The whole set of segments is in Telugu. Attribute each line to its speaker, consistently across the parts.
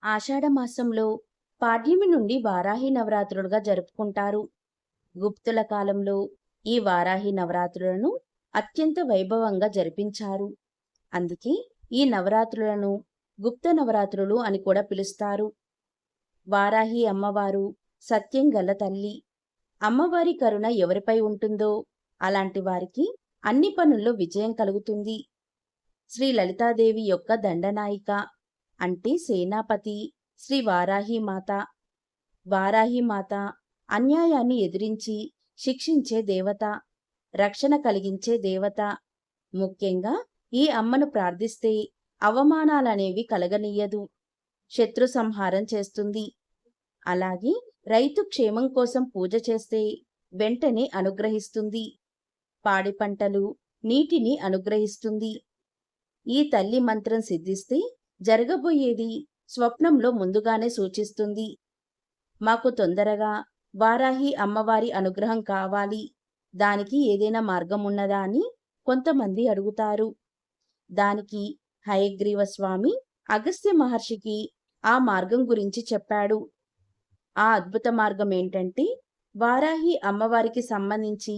Speaker 1: ఆషాఢమాసంలో పాడ్యమి నుండి వారాహి నవరాత్రులుగా జరుపుకుంటారు. గుప్తుల కాలంలో ఈ వారాహి నవరాత్రులను అత్యంత వైభవంగా జరిపించారు. అందుకే ఈ నవరాత్రులను గుప్త నవరాత్రులు అని కూడా పిలుస్తారు. వారాహి అమ్మవారు సత్యం గల తల్లి. అమ్మవారి కరుణ ఎవరిపై ఉంటుందో అలాంటి వారికి అన్ని పనుల్లో విజయం కలుగుతుంది. శ్రీ లలితాదేవి యొక్క దండనాయిక అంటే సేనాపతి శ్రీ వారాహిమాత. వారాహిమాత అన్యాయాన్ని ఎదిరించి శిక్షించే దేవత, రక్షణ కలిగించే దేవత. ముఖ్యంగా ఈ అమ్మను ప్రార్థిస్తే అవమానాలనేవి కలగనీయదు, శత్రు సంహారం చేస్తుంది. అలాగే రైతు క్షేమం కోసం పూజ చేస్తే వెంటనే అనుగ్రహిస్తుంది. పాడి పంటలు, నీటిని అనుగ్రహిస్తుంది. ఈ తల్లి మంత్రం సిద్ధిస్తే జరగబోయేది స్వప్నంలో ముందుగానే సూచిస్తుంది. మాకు తొందరగా వారాహి అమ్మవారి అనుగ్రహం కావాలి, దానికి ఏదైనా మార్గం ఉన్నదా అని కొంతమంది అడుగుతారు. దానికి హయగ్రీవ స్వామి అగస్త్య మహర్షికి ఆ మార్గం గురించి చెప్పాడు. ఆ అద్భుత మార్గం ఏంటంటే, వారాహి అమ్మవారికి సంబంధించి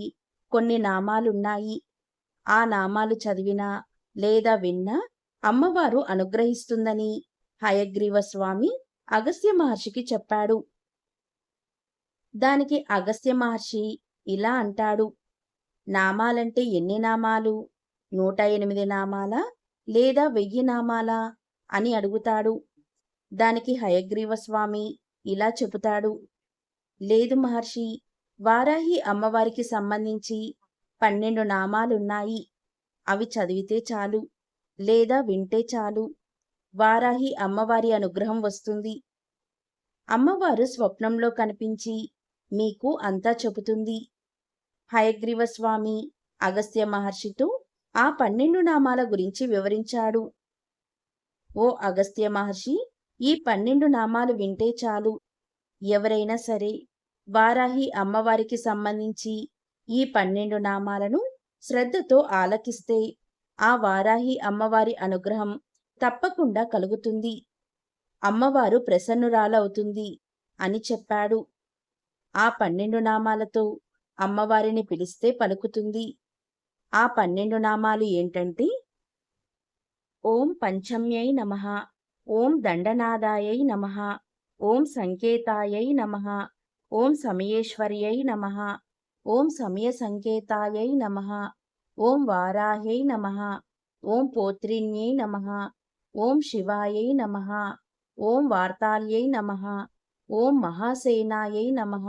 Speaker 1: కొన్ని నామాలున్నాయి. ఆ నామాలు చదివినా లేదా విన్నా అమ్మవారు అనుగ్రహిస్తుందని హయగ్రీవ స్వామి అగస్త్య మహర్షికి చెప్పాడు. దానికి అగస్త్య మహర్షి ఇలా అంటాడు: నామాలంటే ఎన్ని నామాలు? 108 నామాలా లేదా 1000 నామాలా అని అడుగుతాడు. దానికి హయగ్రీవ స్వామి ఇలా చెబుతాడు: లేదు మహర్షి, వారాహి అమ్మవారికి సంబంధించి 12 నామాలున్నాయి. అవి చదివితే చాలు లేదా వింటే చాలు, వారాహి అమ్మవారి అనుగ్రహం వస్తుంది. అమ్మవారు స్వప్నంలో కనిపించి మీకు అంతా చెబుతుంది. హయగ్రీవ స్వామి అగస్త్య మహర్షితో ఆ 12 నామాల గురించి వివరించాడు. ఓ అగస్త్య మహర్షి, ఈ 12 నామాలు వింటే చాలు. ఎవరైనా సరే వారాహి అమ్మవారికి సంబంధించి ఈ 12 నామాలను శ్రద్ధతో ఆలకిస్తే ఆ వారాహి అమ్మవారి అనుగ్రహం తప్పకుండా కలుగుతుంది. అమ్మవారు ప్రసన్నురాలవుతుంది అని చెప్పాడు. ఆ 12 నామాలతో అమ్మవారిని పిలిస్తే పలుకుతుంది. ఆ 12 నామాలు ఏంటంటే: ఓం పంచమ్యై నమః, ఓం దండనాదాయై నమః, ఓం సంకేతాయై నమః, ఓం సమయేశ్వర్యై నమః, ఓం సమయ సంకేతాయై నమః, ఓం వారాహ్యై నమః, ఓం పోత్రిణ్యై నమః, ఓం శివాయై నమః, ఓం వార్తాల్యై నమః, ఓం మహాసేనాయై నమః,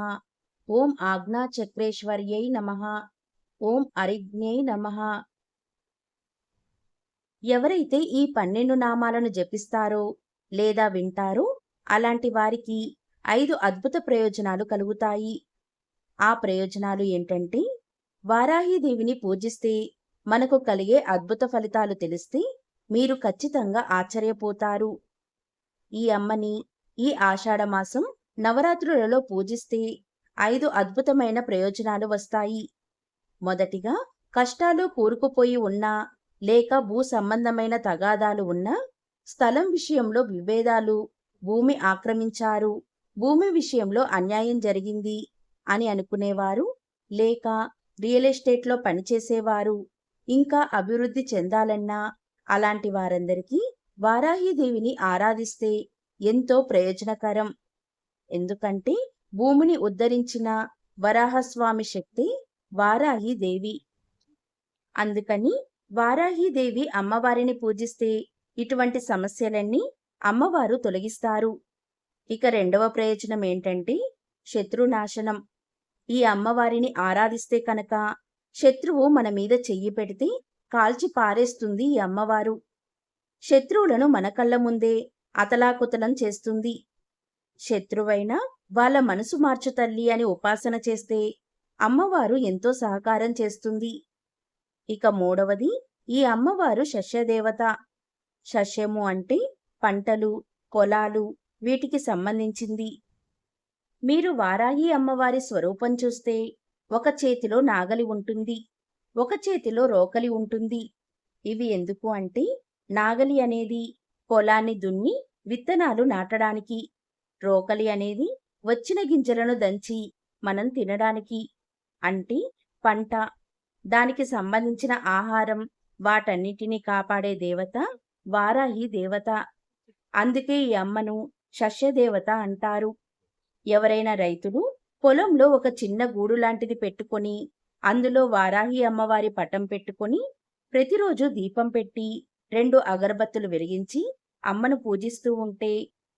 Speaker 1: ఓం ఆజ్ఞాచక్రేశ్వర్యై నమః, ఓం అరిజ్ఞై నమః. ఎవరైతే ఈ 12 నామాలను జపిస్తారో లేదా వింటారో అలాంటి వారికి 5 అద్భుత ప్రయోజనాలు కలుగుతాయి. ఆ ప్రయోజనాలు ఏంటంటే, వారాహీదేవిని పూజిస్తే మనకు కలిగే అద్భుత ఫలితాలు తెలిస్తే మీరు ఖచ్చితంగా ఆశ్చర్యపోతారు. ఈ అమ్మని ఈ ఆషాఢమాసం నవరాత్రులలో పూజిస్తే 5 అద్భుతమైన ప్రయోజనాలు వస్తాయి. మొదటిగా, కష్టాలు కూరుకుపోయి ఉన్నా లేక భూ సంబంధమైన తగాదాలు ఉన్నా, స్థలం విషయంలో విభేదాలు, భూమి ఆక్రమించారు, భూమి విషయంలో అన్యాయం జరిగింది అని అనుకునేవారు, లేక రియల్ ఎస్టేట్లో పనిచేసేవారు ఇంకా అభివృద్ధి చెందాలన్నా అలాంటి వారందరికీ వారాహీదేవిని ఆరాధిస్తే ఎంతో ప్రయోజనకరం. ఎందుకంటే భూమిని ఉద్ధరించిన వరాహస్వామి శక్తి వారాహీదేవి. అందుకని వారాహీదేవి అమ్మవారిని పూజిస్తే ఇటువంటి సమస్యలన్నీ అమ్మవారు తొలగిస్తారు. ఇక రెండవ ప్రయోజనం ఏంటంటే, శత్రునాశనం. ఈ అమ్మవారిని ఆరాధిస్తే కనుక శత్రువు మన మీద చెయ్యి పెడితే కాల్చి పారేస్తుంది ఈ అమ్మవారు. శత్రువులను మన కళ్ళ ముందే అతలాకుతలం చేస్తుంది. శత్రువైనా వాళ్ళ మనసు మార్చు తల్లి అని ఉపాసన చేస్తే అమ్మవారు ఎంతో సహకారం చేస్తుంది. ఇక మూడవది, ఈ అమ్మవారు శస్యదేవత. శస్యము అంటే పంటలు, పొలాలు, వీటికి సంబంధించింది. మీరు వారాహి అమ్మవారి స్వరూపం చూస్తే ఒక చేతిలో నాగలి ఉంటుంది, ఒక చేతిలో రోకలి ఉంటుంది. ఇవి ఎందుకు అంటే, నాగలి అనేది పొలాన్ని దున్ని విత్తనాలు నాటడానికి. రోకలి అనేది వచ్చిన గింజలను దంచి మనం తినడానికి. అంటే పంట, దానికి సంబంధించిన ఆహారం, వాటన్నిటినీ కాపాడే దేవత వారాహి దేవత. అందుకే ఈ అమ్మను సస్యదేవత అంటారు. ఎవరైనా రైతులు పొలంలో ఒక చిన్న గూడు లాంటిది పెట్టుకొని అందులో వారాహి అమ్మవారి పటం పెట్టుకొని ప్రతిరోజు దీపం పెట్టి 2 అగరబత్తులు వెలిగించి అమ్మను పూజిస్తూ ఉంటే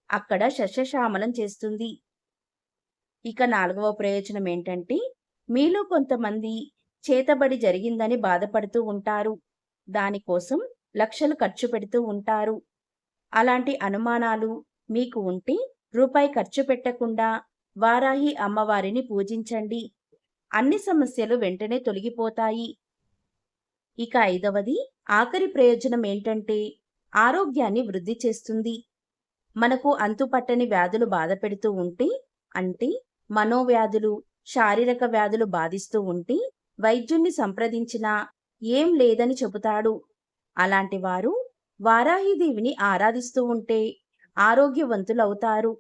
Speaker 1: అక్కడ సస్యశ్యామలం చేస్తుంది. ఇక 4వ ప్రయోజనం ఏంటంటే, మీలో కొంతమంది చేతబడి జరిగిందని బాధపడుతూ ఉంటారు. దానికోసం లక్షలు ఖర్చు పెడుతూ ఉంటారు. అలాంటి అనుమానాలు మీకు ఉంటే రూపాయి ఖర్చు పెట్టకుండా వారాహి అమ్మవారిని పూజించండి. అన్ని సమస్యలు వెంటనే తొలగిపోతాయి. ఇక 5వది, ఆఖరి ప్రయోజనం ఏంటంటే, ఆరోగ్యాన్ని వృద్ధి చేస్తుంది. మనకు అంతుపట్టని వ్యాధులు బాధపెడుతూ ఉంటే, అంటే మనోవ్యాధులు, శారీరక వ్యాధులు బాధిస్తూ ఉంటే వైద్యుణ్ణి సంప్రదించినా ఏం లేదని చెబుతాడు. అలాంటి వారు వారాహిదేవిని ఆరాధిస్తూ ఉంటే ఆరోగ్యవంతులవుతారు.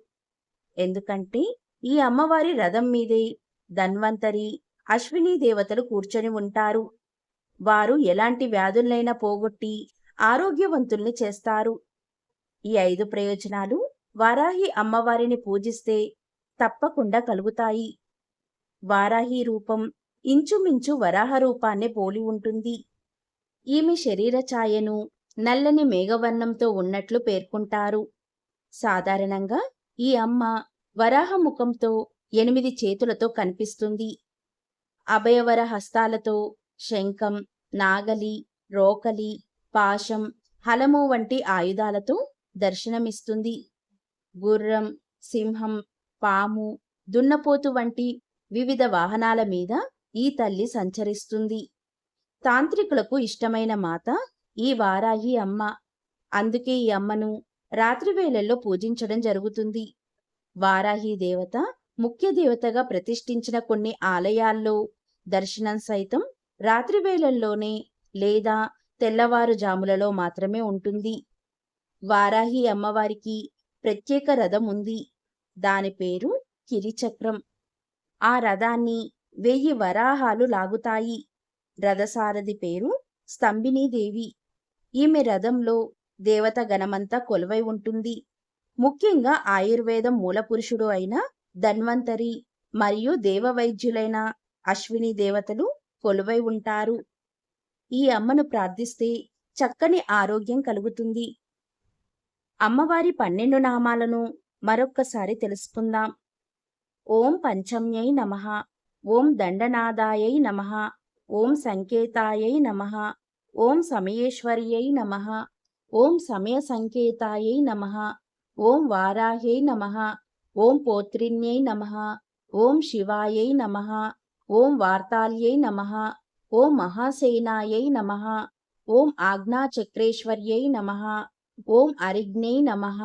Speaker 1: ఎందుకంటే ఈ అమ్మవారి రథం మీదే ధన్వంతరి, అశ్విని దేవతలు కూర్చొని ఉంటారు. వారు ఎలాంటి వ్యాధులనైనా పోగొట్టి ఆరోగ్యవంతుల్ని చేస్తారు. ఈ 5 ప్రయోజనాలు వారాహి అమ్మవారిని పూజిస్తే తప్పకుండా కలుగుతాయి. వారాహి రూపం ఇంచుమించు వరాహ రూపాన్నే పోలి ఉంటుంది. ఈమె శరీర ఛాయను నల్లని మేఘవర్ణంతో ఉన్నట్లు పేర్కొంటారు. సాధారణంగా ఈ అమ్మ వరాహ ముఖంతో 8 చేతులతో కనిపిస్తుంది. అభయవర హస్తాలతో శంఖం, నాగలి, రోకలి, పాశం, హలము వంటి ఆయుధాలతో దర్శనమిస్తుంది. గుర్రం, సింహం, పాము, దున్నపోతు వంటి వివిధ వాహనాల మీద ఈ తల్లి సంచరిస్తుంది. తాంత్రికులకు ఇష్టమైన మాత ఈ వారాహి అమ్మ. అందుకే ఈ అమ్మను రాత్రి వేళల్లో పూజించడం జరుగుతుంది. వారాహి దేవత ముఖ్య దేవతగా ప్రతిష్ఠించిన కొన్ని ఆలయాల్లో దర్శనం సైతం రాత్రి వేళల్లోనే లేదా తెల్లవారుజాములలో మాత్రమే ఉంటుంది. వారాహి అమ్మవారికి ప్రత్యేక రథం ఉంది. దాని పేరు కిరిచక్రం. ఆ రథాన్ని 1000 వరాహాలు లాగుతాయి. రథసారథి పేరు స్తంభినీదేవి. ఈమె రథంలో దేవత గణమంతా కొలువై ఉంటుంది. ముఖ్యంగా ఆయుర్వేదం మూలపురుషుడు అయిన ధన్వంతరి మరియు దేవవైద్యులైన అశ్విని దేవతలు కొలువై ఉంటారు. ఈ అమ్మను ప్రార్థిస్తే చక్కని ఆరోగ్యం కలుగుతుంది. అమ్మవారి 12 నామాలను మరొక్కసారి తెలుసుకుందాం. ఓం పంచమ్యై నమః, ఓం దండనాదాయై నమః, ఓం సంకేతాయై నమః, ఓం సమయేశ్వర్యై నమః, ఓం సమయ సంకేతాయై నమః, ఓం వారాహ్యై నమః, ఓం పోత్రిన్యై నమః, ఓం శివాయై నమః, ఓం వార్తాల్యై నమః, ఓం మహాసేనాయై నమః, ఓం ఆజ్ఞాచక్రేశ్వర్యై నమః, ఓం అరిగ్న్యై నమః.